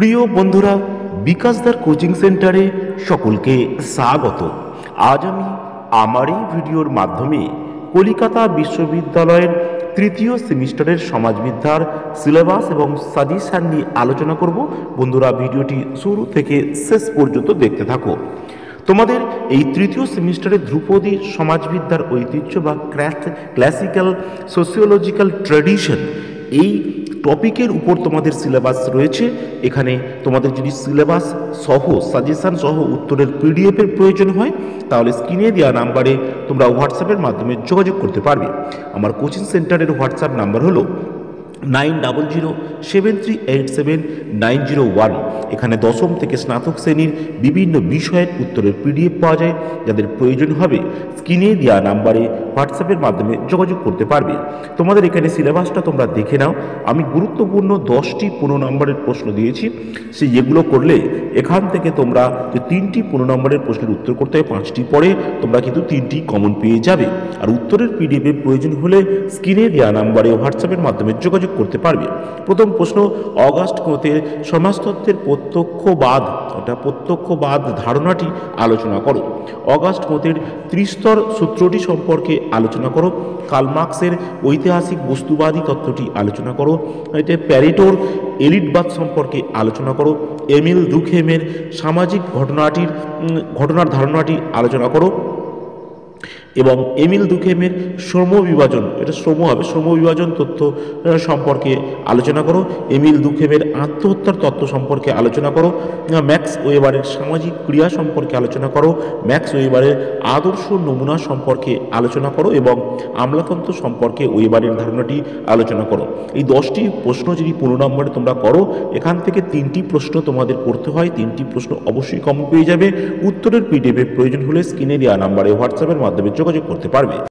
প্রিয় বন্ধুরা, বিকাশদার কোচিং সেন্টারে সকলকে স্বাগত। আজ আমি আমার এই ভিডিওর মাধ্যমে কলিকাতা বিশ্ববিদ্যালয়ের তৃতীয় সেমিস্টারের সমাজবিদ্যার সিলেবাস এবং সাজেশন নিয়ে আলোচনা করব। বন্ধুরা, ভিডিওটি শুরু থেকে শেষ পর্যন্ত দেখতে থাকো। তোমাদের এই তৃতীয় সেমিস্টারে ধ্রুপদী সমাজবিদ্যার ঐতিহ্য বা ক্লাসিক্যাল সোশিওলজিক্যাল ট্র্যাডিশন এই টপিকের উপর তোমাদের সিলেবাস রয়েছে। এখানে তোমাদের যদি সিলেবাস সহ সাজেশন সহ উত্তরের পিডিএফের প্রয়োজন হয় তাহলে স্ক্রিনে দেওয়া নাম্বারে তোমরা হোয়াটসঅ্যাপের মাধ্যমে যোগাযোগ করতে পারবে। আমার কোচিং সেন্টারের হোয়াটসঅ্যাপ নাম্বার হলো 9007377901। এখানে দশম থেকে স্নাতক শ্রেণীর বিভিন্ন বিষয়ের উত্তরের পিডিএফ পাওয়া যায়। যাদের প্রয়োজন হবে স্ক্রিনে দেওয়া নাম্বারে হোয়াটসঅ্যাপের মাধ্যমে যোগাযোগ করতে পারবে। তোমাদের এখানে সিলেবাসটা তোমরা দেখে নাও। আমি গুরুত্বপূর্ণ 10টি 15 নম্বরের প্রশ্ন দিয়েছি, সেই যেগুলো করলে এখান থেকে তোমরা যে 3টি 15 নম্বরের প্রশ্নের উত্তর করতে হয় 5টি পরে তোমরা কিন্তু 3টি কমন পেয়ে যাবে। আর উত্তরের পিডিএফের প্রয়োজন হলে স্ক্রিনে দেওয়া নাম্বারে হোয়াটসঅ্যাপের মাধ্যমে যোগাযোগ করতে পারবে। প্রথম প্রশ্ন, অগাস্ট কোতের সমাজতত্ত্বের প্রত্যক্ষবাদ ধারণাটি আলোচনা করো। অগাস্ট কোতের ত্রিস্তর সূত্রটি সম্পর্কে আলোচনা করো। কার্ল মার্ক্সের ঐতিহাসিক বস্তুবাদী তত্ত্বটি আলোচনা করো। এটা প্যারেটোর এলিটবাদ সম্পর্কে আলোচনা করো। এমিল দুখেমের সামাজিক ঘটনার ধারণাটি আলোচনা করো এবং এমিল দুখেমের শ্রম বিভাজন তত্ত্ব সম্পর্কে আলোচনা করো। এমিল দুখেমের আত্মহত্যার তত্ত্ব সম্পর্কে আলোচনা করো। ম্যাক্স ওয়েবারের সামাজিক ক্রিয়া সম্পর্কে আলোচনা করো। ম্যাক্স ওয়েবারের আদর্শ নমুনা সম্পর্কে আলোচনা করো এবং আমলাতন্ত্র সম্পর্কে ওয়েবারের ধারণাটি আলোচনা করো। এই 10টি প্রশ্ন যদি 15 নম্বরে তোমরা করো, এখান থেকে 3টি প্রশ্ন তোমাদের করতে হয়। 3টি প্রশ্ন অবশ্যই কমন পেয়ে যাবে। উত্তরের পিডিএফের প্রয়োজন হলে স্ক্রিনে দেওয়া নাম্বারে হোয়াটসঅ্যাপের মাধ্যমে যোগাযোগ করতে পারবে।